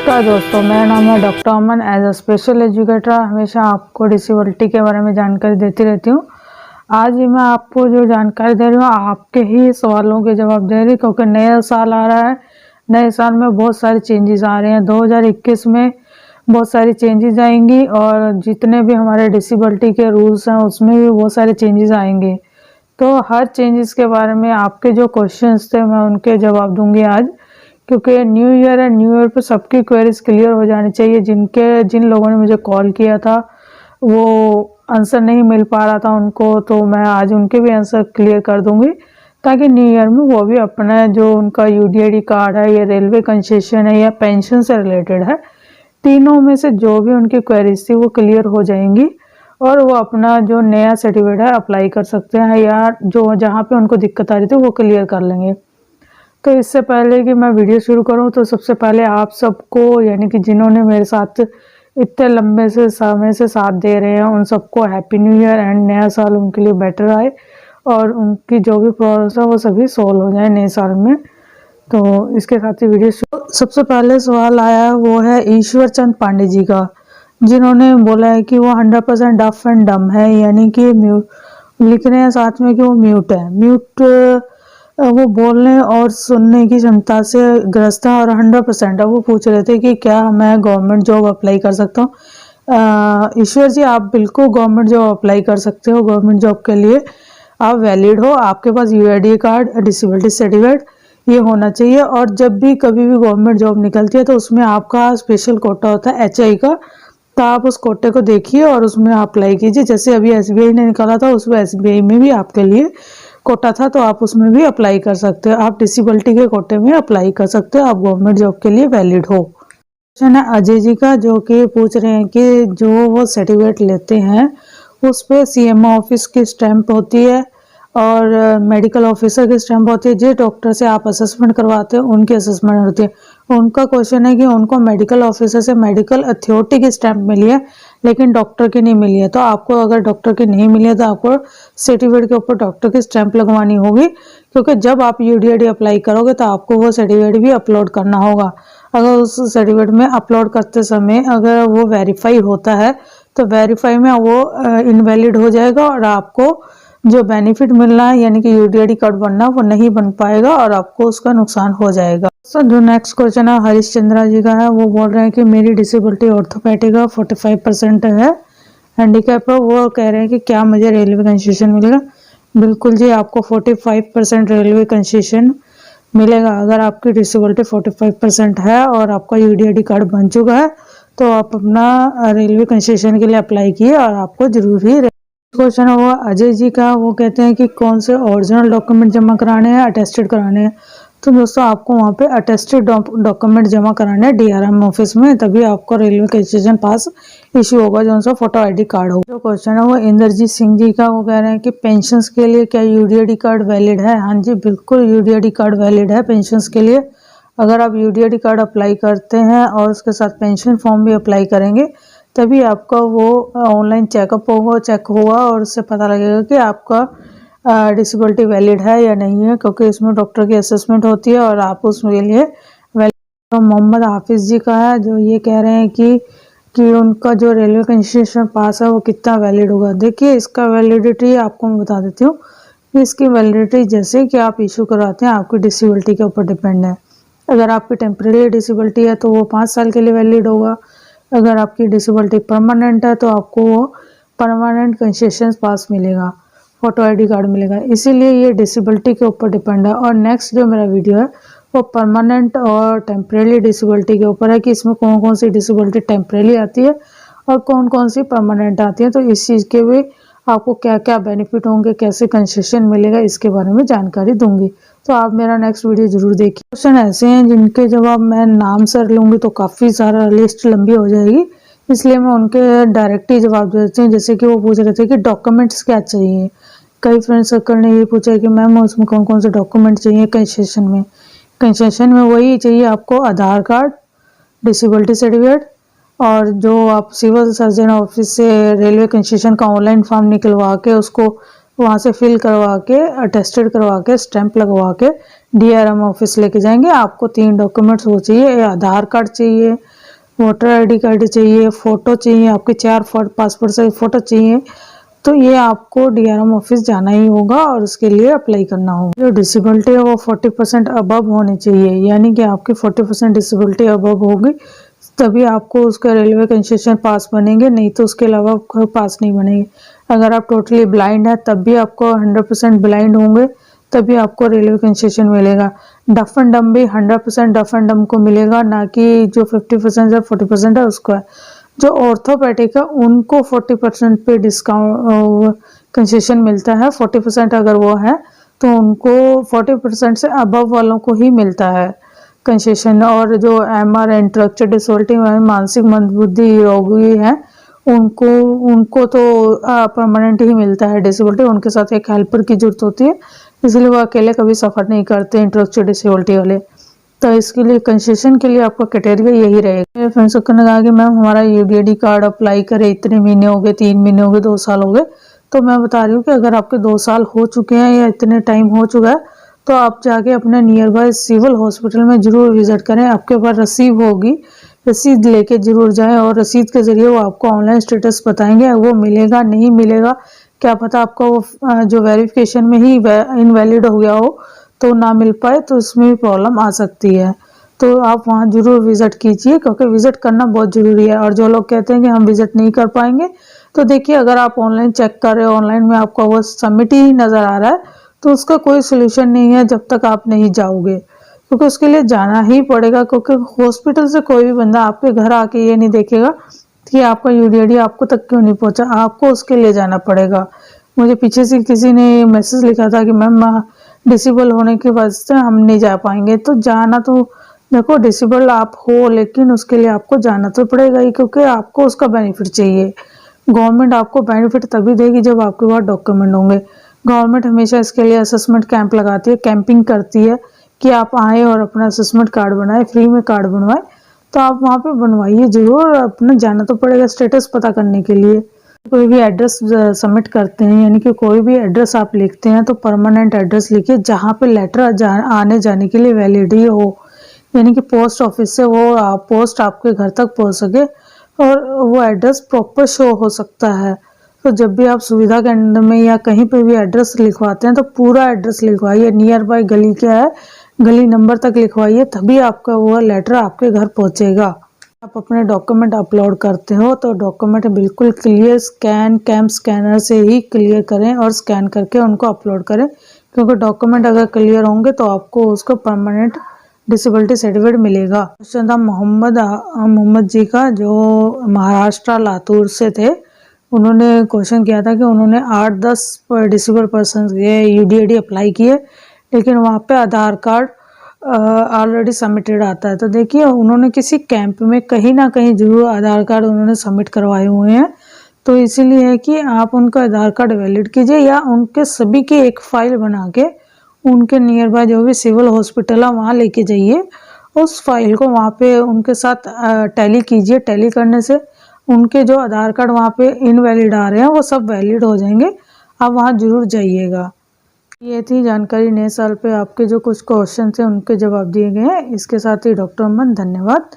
नमस्कार दोस्तों, मेरा नाम है doctor Aman. As a special educator हमेशा आपको डिसेबिलिटी के बारे में जानकारी देती रहती हूँ। आज मैं आपको जो जानकारी दे रही हूँ आपके ही सवालों के जवाब दे रही, क्योंकि नया साल आ रहा है। नए साल में बहुत सारे चेंजेस आ रहे हैं। 2021 में बहुत सारी चेंजेस आएंगी और जितने भी हमारे डिसेबिलिटी के रूल्स हैं उसमें भी बहुत सारे चेंजेस आएंगे। तो हर चेंजेस के बारे में आपके जो क्वेश्चंस थे मैं उनके जवाब दूंगी आज, क्योंकि न्यू ईयर है। न्यू ईयर पे सबकी क्वेरीज क्लियर हो जानी चाहिए। जिन लोगों ने मुझे कॉल किया था वो आंसर नहीं मिल पा रहा था उनको, तो मैं आज उनके भी आंसर क्लियर कर दूंगी, ताकि न्यू ईयर में वो भी अपना जो उनका यूडीआईडी कार्ड है या रेलवे कंसेशन है या पेंशन से रिलेटेड है, तीनों में से जो भी उनकी क्वेरीज थी वो क्लियर हो जाएंगी और वो अपना जो नया सर्टिफिकेट है अप्लाई कर सकते हैं, या जो जहाँ पे उनको दिक्कत आ रही थी वो क्लियर कर लेंगे। तो इससे पहले कि मैं वीडियो शुरू करूं, तो सबसे पहले आप सबको, यानी कि जिन्होंने मेरे साथ इतने लंबे से समय से साथ दे रहे हैं, उन सबको हैप्पी न्यू ईयर एंड नया साल उनके लिए बेटर आए और उनकी जो भी प्रॉब्लम्स है वो सभी सॉल्व हो जाए नए साल में। तो इसके साथ ही वीडियो सबसे पहले सवाल आया है वो है ईश्वर चंद पांडे जी का, जिन्होंने बोला है कि वो 100% डफ एंड डम है, यानी कि म्यूट लिख रहे हैं साथ में कि वो म्यूट है। म्यूट वो बोलने और सुनने की क्षमता से ग्रस्त है और 100% है। वो पूछ रहे थे कि क्या मैं गवर्नमेंट जॉब अप्लाई कर सकता हूँ। ईश्वर जी, आप बिल्कुल गवर्नमेंट जॉब अप्लाई कर सकते हो। गवर्नमेंट जॉब के लिए आप वैलिड हो, आपके पास यूआईडी कार्ड, डिसेबिलिटी सर्टिफिकेट ये होना चाहिए। और जब भी कभी भी गवर्नमेंट जॉब निकलती है तो उसमें आपका स्पेशल कोटा होता है एचआई का, तो आप उस कोटे को देखिए और उसमें अप्लाई कीजिए। जैसे अभी एसबीआई ने निकाला था, उसमें एसबीआई में भी आपके लिए कोटा था, तो आप उसमें भी अप्लाई कर सकते हो। आप डिसेबिलिटी के कोटे में अप्लाई कर सकते हो, आप गवर्नमेंट जॉब के लिए वैलिड हो। क्वेश्चन है अजय जी का, जो कि पूछ रहे हैं कि जो वो सर्टिफिकेट लेते हैं उस पर सीएमओ ऑफिस की स्टैंप होती है और मेडिकल ऑफिसर की स्टैंप होती है। जिस डॉक्टर से आप असेसमेंट करवाते हो उनकी असेसमेंट होती है। उनका क्वेश्चन है कि उनको मेडिकल ऑफिसर से मेडिकल अथॉरिटी की स्टैंप मिली है लेकिन डॉक्टर की नहीं मिली है। तो आपको अगर डॉक्टर की नहीं मिली है तो आपको सर्टिफिकेट के ऊपर डॉक्टर की स्टैंप लगवानी होगी, क्योंकि जब आप यूडीआईडी अप्लाई करोगे तो आपको वो सर्टिफिकेट भी अपलोड करना होगा। अगर उस सर्टिफिकेट में अपलोड करते समय अगर वो वेरीफाई होता है तो वेरीफाई में वो इनवैलिड हो जाएगा और आपको जो बेनिफिट मिलना है, यानी कि यूडीआईडी कार्ड बनना, वो नहीं बन पाएगा और आपको उसका नुकसान हो जाएगा। जो नेक्स्ट क्वेश्चन है हरीश चंद्रा जी का है, वो बोल रहे हैं कि मेरी डिसेबिलिटी ऑर्थोपेडिक का 45% है, हैंडीकैप है। वो कह रहे हैं कि क्या मुझे रेलवे कंसेशन मिलेगा। बिल्कुल जी, आपको 45% रेलवे कंसेशन मिलेगा। अगर आपकी डिसेबिलिटी 45% है और आपका यूडीआईडी कार्ड बन चुका है तो आप अपना रेलवे कंसेशन के लिए अप्लाई किए और आपको जरूर ही। क्वेश्चन है वो अजय जी का, वो कहते हैं कि कौन से ओरिजिनल डॉक्यूमेंट जमा कराने हैं, अटेस्टेड कराने हैं। तो दोस्तों आपको वहाँ पे अटेस्टेड डॉक्यूमेंट जमा कराने हैं डीआरएम ऑफिस में, तभी आपको रेलवे कंसेशन पास इश्यू होगा, जो सा फोटो आईडी कार्ड होगा। जो क्वेश्चन है वो इंद्रजीत सिंह जी का, वो कह रहे हैं कि पेंशन के लिए क्या यूडीआईडी कार्ड वैलिड है। हाँ जी, बिल्कुल यूडीआईडी कार्ड वैलिड है पेंशन के लिए। अगर आप यूडीआईडी कार्ड अप्लाई करते हैं और उसके साथ पेंशन फॉर्म भी अप्लाई करेंगे तभी आपका वो ऑनलाइन चेकअप होगा, चेक होगा और उससे पता लगेगा कि आपका डिसेबिलिटी वैलिड है या नहीं है, क्योंकि इसमें डॉक्टर की असेसमेंट होती है और आप उसके लिए वैलिड। तो मोहम्मद हाफिज जी का है, जो ये कह रहे हैं कि उनका जो रेलवे कंसेशन पास है वो कितना वैलिड होगा। देखिए, इसका वैलिडिटी आपको मैं बता देती हूँ कि इसकी वैलिडिटी जैसे कि आप इशू करवाते हैं आपकी डिसेबिलिटी के ऊपर डिपेंड है। अगर आपकी टेम्परेरी डिसेबिलिटी है तो वो 5 साल के लिए वैलिड होगा। अगर आपकी डिसेबिलिटी परमानेंट है तो आपको वो परमानेंट कंसेशन पास मिलेगा, फोटो आईडी कार्ड मिलेगा। इसीलिए ये डिसेबिलिटी के ऊपर डिपेंड है। और नेक्स्ट जो मेरा वीडियो है वो परमानेंट और टेम्परेरी डिसेबिलिटी के ऊपर है, कि इसमें कौन कौन सी डिसेबिलिटी टेम्परेरी आती है और कौन कौन सी परमानेंट आती है। तो इस चीज़ के भी आपको क्या क्या बेनिफिट होंगे, कैसे कंसेशन मिलेगा, इसके बारे में जानकारी दूंगी। तो आप मेरा नेक्स्ट वीडियो जरूर देखिए। क्वेश्चन ऐसे हैं जिनके जवाब मैं नाम से लूँगी तो काफ़ी सारा लिस्ट लंबी हो जाएगी, इसलिए मैं उनके डायरेक्ट ही जवाब दे देती हूँ। जैसे कि वो पूछ रहे थे कि डॉक्यूमेंट्स क्या चाहिए। कई फ्रेंड सर्कल ने ये पूछा कि मैम उसमें कौन कौन से डॉक्यूमेंट चाहिए कंसेशन में। कंसेशन में वही चाहिए आपको आधार कार्ड, डिसेबिलिटी सर्टिफिकेट, और जो आप सिविल सर्जन ऑफिस से रेलवे कंसेशन का ऑनलाइन फॉर्म निकलवा के उसको वहाँ से फिल करवा के अटेस्टेड करवा के स्टैंप लगवा के डीआरएम ऑफिस लेके जाएंगे। आपको 3 डॉक्यूमेंट्स वो चाहिए, आधार कार्ड चाहिए, वोटर आईडी कार्ड चाहिए, फ़ोटो चाहिए, आपके 4 पासपोर्ट साइज़ फ़ोटो चाहिए, तो ये आपको डीआरएम ऑफिस जाना ही होगा और उसके लिए अप्लाई करना होगा। जो डिसेबिलिटी है वो 40% अबव होनी चाहिए, यानी कि आपकी 40% डिसेबिलिटी अबव होगी तभी आपको उसका रेलवे कंसेशन पास बनेंगे, नहीं तो उसके अलावा पास नहीं बनेंगे। अगर आप टोटली ब्लाइंड है तब भी आपको 100% ब्लाइंड होंगे तभी आपको रेलवे कंसेशन मिलेगा। डफ एंड डम भी 100% डफ एंड डम को मिलेगा, ना कि जो 50% या 40% है उसको है। जो ऑर्थोपेडिक है उनको 40% पे डिस्काउंट कंसेशन मिलता है। 40% अगर वो है तो उनको 40% से अबव वालों को ही मिलता है कंसेशन। और जो एमआर इंटेलेक्चुअल डिसेबिलिटी मानसिक मंदबुद्धि रोगी है उनको उनको तो परमानेंट ही मिलता है डिसेबिलिटी। उनके साथ एक हेल्पर की जरूरत होती है, इसलिए वो अकेले कभी सफ़र नहीं करते इंटेलेक्चुअल डिसेबिलिटी वाले। तो इसके लिए कंसेशन के लिए आपका क्राइटेरिया यही रहेगा। मेरे फ्रेंड्स ने कहा कि मैम हमारा यूडीआईडी कार्ड अप्लाई करे इतने महीने हो गए, 3 महीने हो गए, 2 साल हो गए। तो मैं बता रही हूँ कि अगर आपके 2 साल हो चुके हैं या इतने टाइम हो चुका है तो आप जाके अपने नियर बाय सिविल हॉस्पिटल में ज़रूर विजिट करें। आपके पास रसीद होगी, रसीद लेके ज़रूर जाएं और रसीद के ज़रिए वो आपको ऑनलाइन स्टेटस बताएंगे। वो मिलेगा नहीं मिलेगा क्या पता, आपका वो जो वेरिफिकेशन में ही इनवैलिड हो गया हो तो ना मिल पाए, तो इसमें भी प्रॉब्लम आ सकती है। तो आप वहाँ ज़रूर विज़िट कीजिए क्योंकि विज़िट करना बहुत ज़रूरी है। और जो लोग कहते हैं कि हम विज़िट नहीं कर पाएंगे, तो देखिए अगर आप ऑनलाइन चेक कर रहे हो, ऑनलाइन में आपका वो सबमिट ही नज़र आ रहा है, तो उसका कोई सोल्यूशन नहीं है जब तक आप नहीं जाओगे, क्योंकि उसके लिए जाना ही पड़ेगा। क्योंकि हॉस्पिटल से कोई भी बंदा आपके घर आके ये नहीं देखेगा कि आपका यूडीआईडी आपको तक क्यों नहीं पहुंचा, आपको उसके लिए जाना पड़ेगा। मुझे पीछे से किसी ने मैसेज लिखा था कि मैम डिसेबल होने की वजह से हम नहीं जा पाएंगे। तो जाना तो देखो, डिसेबल आप हो लेकिन उसके लिए आपको जाना तो पड़ेगा ही, क्योंकि आपको उसका बेनिफिट चाहिए। गवर्नमेंट आपको बेनिफिट तभी देगी जब आपके पास डॉक्यूमेंट होंगे। गवर्नमेंट हमेशा इसके लिए असेसमेंट कैंप लगाती है, कैंपिंग करती है कि आप आए और अपना असेसमेंट कार्ड बनाए, फ्री में कार्ड बनवाए। तो आप वहाँ पे बनवाइए ज़रूर, अपना जाना तो पड़ेगा स्टेटस पता करने के लिए। कोई भी एड्रेस सबमिट करते हैं, यानी कि कोई भी एड्रेस आप लिखते हैं तो परमानेंट एड्रेस लिखिए जहाँ पे लेटर आने जाने के लिए वैलिडिटी हो, यानी कि पोस्ट ऑफिस से वो पोस्ट आपके घर तक पहुँच सके और वो एड्रेस प्रॉपर शो हो सकता है। तो जब भी आप सुविधा केंद्र में या कहीं पे भी एड्रेस लिखवाते हैं तो पूरा एड्रेस लिखवाइए, नियर बाय गली क्या है, गली नंबर तक लिखवाइए, तभी आपका वो लेटर आपके घर पहुंचेगा। आप अपने डॉक्यूमेंट अपलोड करते हो तो डॉक्यूमेंट बिल्कुल क्लियर कैम स्कैनर से ही क्लियर करें और स्कैन करके उनको अपलोड करें, क्योंकि डॉक्यूमेंट अगर क्लियर होंगे तो आपको उसको परमानेंट डिसेबिलिटी सर्टिफिकेट मिलेगा। क्वेश्चन था मोहम्मद जी का, जो महाराष्ट्र लातूर से थे। उन्होंने क्वेश्चन किया था कि उन्होंने 8-10 डिसेबल पर्सन के यूडीआईडी अप्लाई किए, लेकिन वहाँ पे आधार कार्ड ऑलरेडी सबमिटेड आता है। तो देखिए उन्होंने किसी कैंप में कहीं ना कहीं जरूर आधार कार्ड उन्होंने सबमिट करवाए हुए हैं। तो इसीलिए है कि आप उनका आधार कार्ड वैलिड कीजिए या उनके सभी की एक फाइल बना के उनके नियर बाय जो भी सिविल हॉस्पिटल है वहाँ लेके जाइए। उस फाइल को वहाँ पे उनके साथ टैली कीजिए। टैली करने से उनके जो आधार कार्ड वहाँ पे इनवैलिड आ रहे हैं वो सब वैलिड हो जाएंगे। आप वहाँ जरूर जाइएगा। ये थी जानकारी नए साल पे आपके जो कुछ क्वेश्चन थे उनके जवाब दिए गए हैं। इसके साथ ही डॉक्टर अमन, धन्यवाद।